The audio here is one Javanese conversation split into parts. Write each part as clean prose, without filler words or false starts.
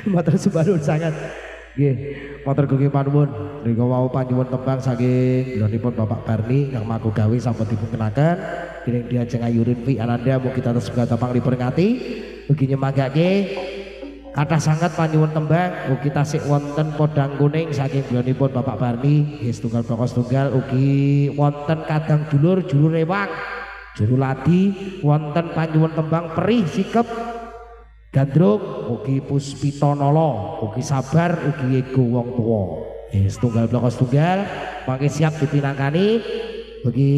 Matur sumbun sangat. Nggih, matur gunging panuwun. Nika wau panjuwun tembang saking nggonipun Bapak Barni kang maku gawe sampun dipunkenaken dening Diajeng Ayurin Pi Ananda mugi tatus segala panglipur ngati mugi nyemangake kathah sanget panjuwun tembang mugi tasik wonten podang kuning saking nggonipun Bapak Barni nggih setunggal blokos tunggal ugi wonten kadang dulur juru rewang juru ladi wonten panjuwun tembang perih sikep Gandrung, ugi Puspita Nala, ugi Sabar, ugi Ego wong tuwa. Setunggal blokos tunggal, mangke siap dipinangkani. Bagi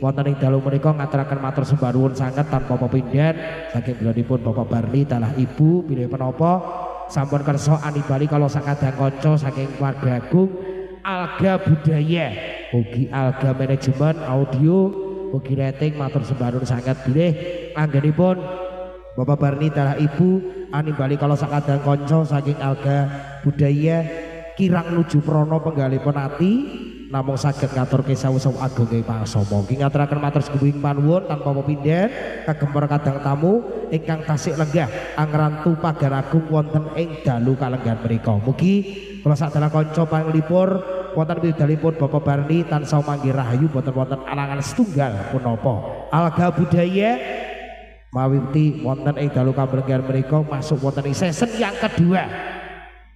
wonten ing dalu menika ngaturaken matur sembah nuwun sanget tanpa pepindhan saking bilonipun Bapak Barni talah Ibu bilih menapa sampun kersa anibali kala sakadang kanca saking keluarga agung Alga Budaya, ugi Alga Manajemen Audio, ugi rating matur sembah nuwun sanget bilih anggenipun Bapak Barni talah Ibu animbali kalau sakadang konco saking Alga Budaya kirang nuju prono penggalipun ati namung saged ngaturke sawu-sawu ageng pangsama nggih ngaturaken matur seguing panuwun tanpa pepindhan kagem para kadang tamu ingkang tasik lenggah angrantu pagar agung wonten ing dalu kalenggan menika mugi kula sadaya kanca panglipur wonten widalipun Bapak Barni tansah manggih rahayu boten wonten alangan setunggal punapa Alga Budaya mawiti wonten ing dalu kabrenggan menika masuk wonten ing season yang kedua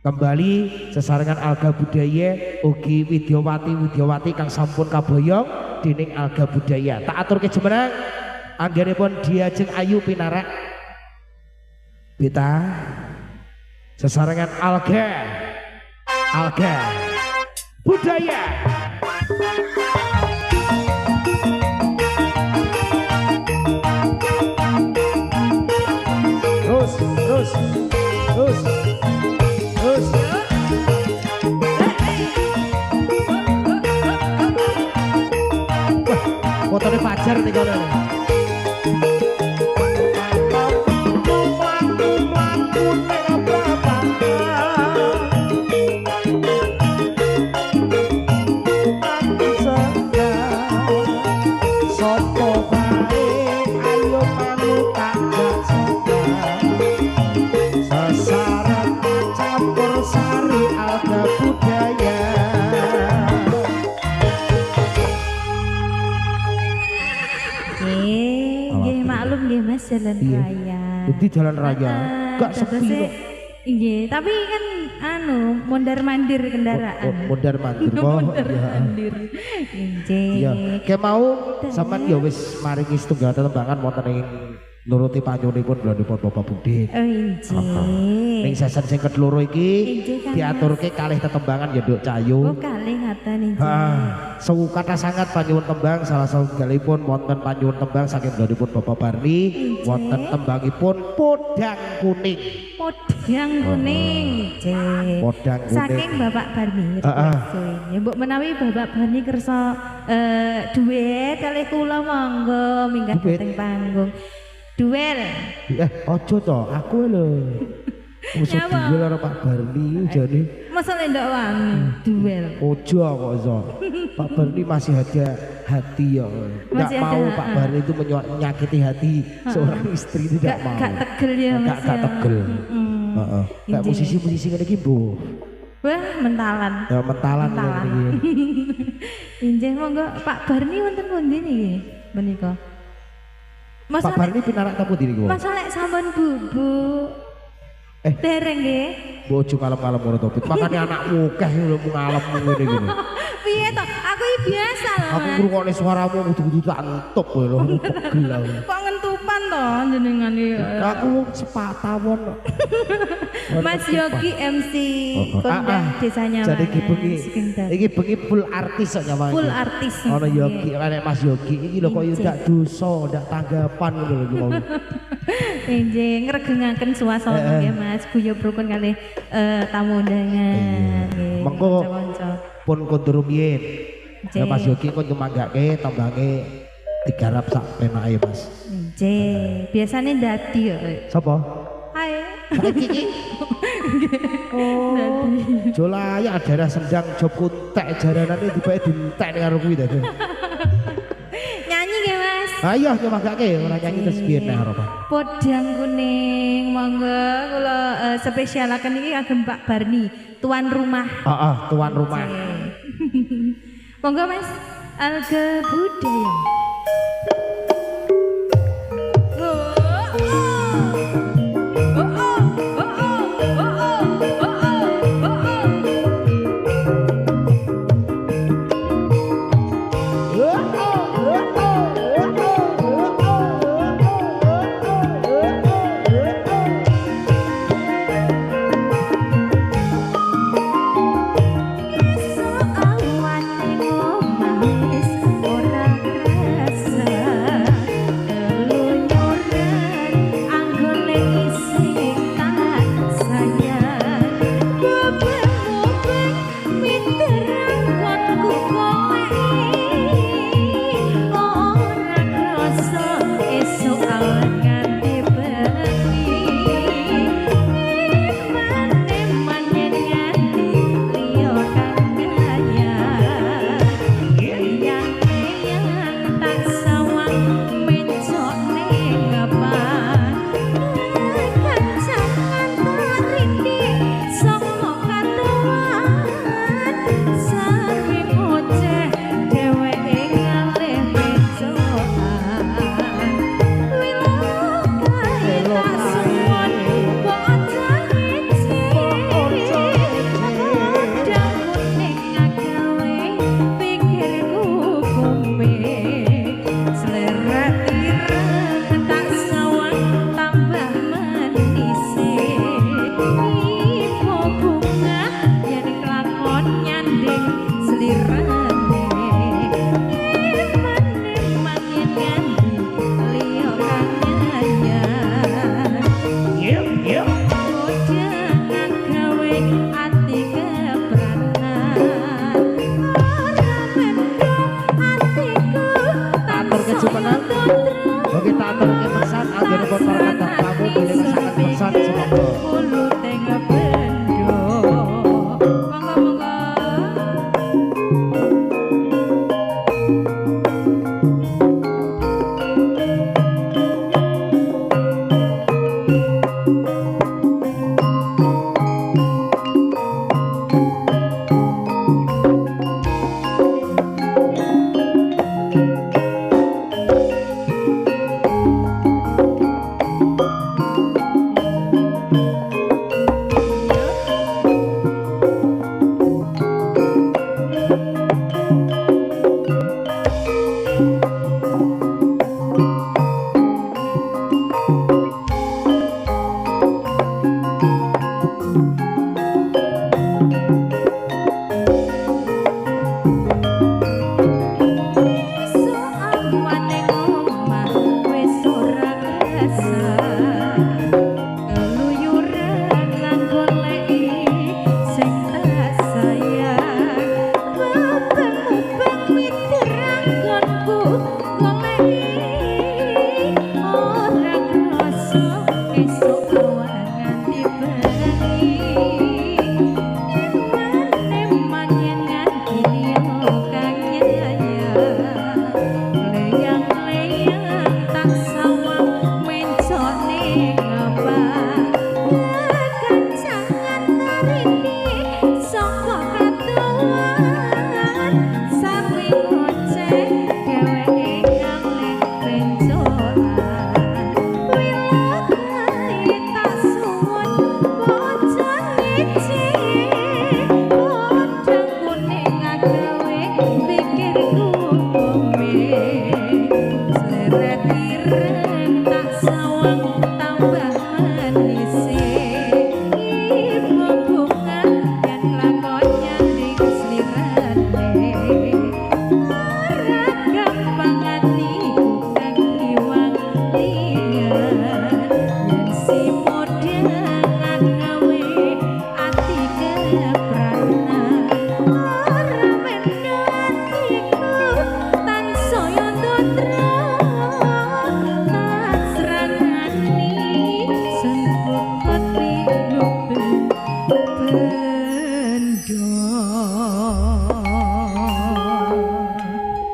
kembali sesarengan Alga Budaya ugi Widyawati kang sampun kaboyong dening Alga Budaya tak aturke jumeneng anggenipun Diajeng Ayu Pinarak Beta sesarengan Alga Budaya. Terus fotonya Fajar nih kono jalan raya. Jadi jalan raya, gak sepi kok. Iya, tapi kan mondar-mandir kendaraan. Mondar-mandir. Mondar-mandir. Iya. Kayak mau sampean ya wis maringi setunggal tembangan wonten ing nuruti panyunipun blonipun Bapak Budi. Oh injih. Ning season sing keloro iki diaturke kalih tetembangan ya Nduk Cayu. Oh kalih ngaten injih. Sewu kata sangat panyuwun tembang salah satunggalipun wonten panyuwun tembang saking blonipun Bapak Barni wonten tembangipun Podang Kuning. Podang Kuning injih. Podang Kuning. Saking Bapak Barni. Ya mbok menawi Bapak Barni kersa duet kalih kula monggo minggah dateng panggung. Duel. Ojo to, aku lho. Usah duel karo Pak Barni jane. Masa ndak wani duel. Ojo kok iso. Pak Barni masih ada hati ya. Enggak mau Pak Barni itu menyakiti hati seorang istri itu tidak mau. Gak tegel ya Mas. Gak tegel. Heeh. Kayak musisi-musisi ngene iki, Bu. Wah, mentalan. Ya mentalan iki. Injih monggo Pak Barni wonten pundi niki menika? Pak Barni pinarak tapu diri kok. Masa lek sampun bubuk. Dereng nggih. Bojo kalem-kalem ngono to. Makane anakmu akeh lho ngalem ngene gini. Piye to? Aku iki biasa lho. Aku ngrungokne suaramu kudu-kudu tak entuk kowe lho. Pegel. Kok ngentupan to jenengan iki. Aku sepatawon kok. Mas Yogi MC Kondang Desanya Jadi iki bengi full artis kok nyawane. Full artis. Ono Yogi, nek Mas Yogi iki lho kok yo ndak dosa, ndak tanggapan ngono lho iki mau. Injih ngregengaken suasana nggih Mas, guyub rukun kalih tamu undangan nggih. Mengko pun kondur rumiyin. Ya Mas Yogi kok nyemanggake tembange digarap sak penake Mas. Injih, biasane ndadi ya. Sapa? Hai. Saiki iki. Oh. Jolaya daerah Sendang job kuntek jaranane dibake dientek karo kuwi dadi. Nyanyi nggih Mas. Ayo nyemanggake ora nyanyi terus piye nek arep. Podang Kuning monggo kula spesialaken iki kagem Pak Barni, tuan rumah. Tuan rumah. Monggo Mas, Alga Budaya.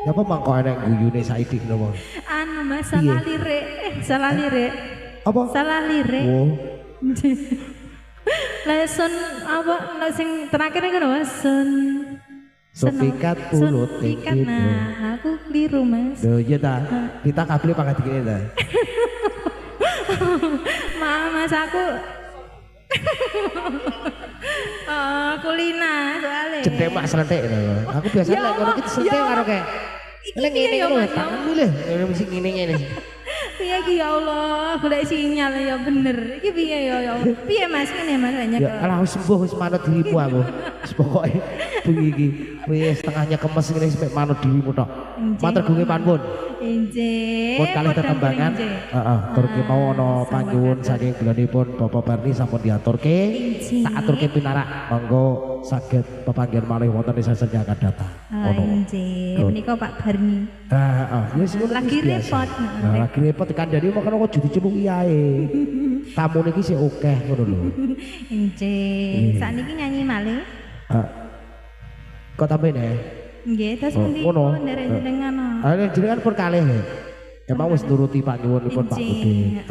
Apa mangko enek guyune Saidi napa? Anu Mas salah lirik, salah lirik. Apa? Salah lirik. Oh. Lesson apa sing terakhir iku lho Mas. Sopikat pulut Sopikat nah aku keliru Mas. Loh iya ta. Kita kabel pangkat dikene ta. Mas aku kulina soalnya. Cendek mak selentik lho. Aku biasa lek ngono iki selentik karo kayak lek ngene lho tanganmu lho. Ngene mesti ngene. Piye ki ya Allah, golek sinyal ya bener. Iki piye ya Allah? Piye Mas ngene Mas banyak. Ya alah wis sembuh wis manut dirimu aku. Wis pokoke bengi iki wis setengahnya kemes ngene sampe manut dirimu tok. Matur gunge panpun. Injih. Pun kalih tetembangan. Heeh, turke mau ana panyuwun saking gelanipun Bapak Barni sampun diaturke. Tak aturke pinarak monggo saged pepanggihan malih wonten ing sesen yang akan datang. Injih. Menika Pak Barni. Heeh, wis Lagi repot. Nah, lagi repot kandhani makane kok diceluki ae. Tamu niki sik akeh ngono lho. Injih. Sakniki nyanyi malih. Kok tambahin Nggih, terus pundi pun nderek jenengan. jenengan pun kalih. Emang wis nuruti panyuwunipun Pak Budi.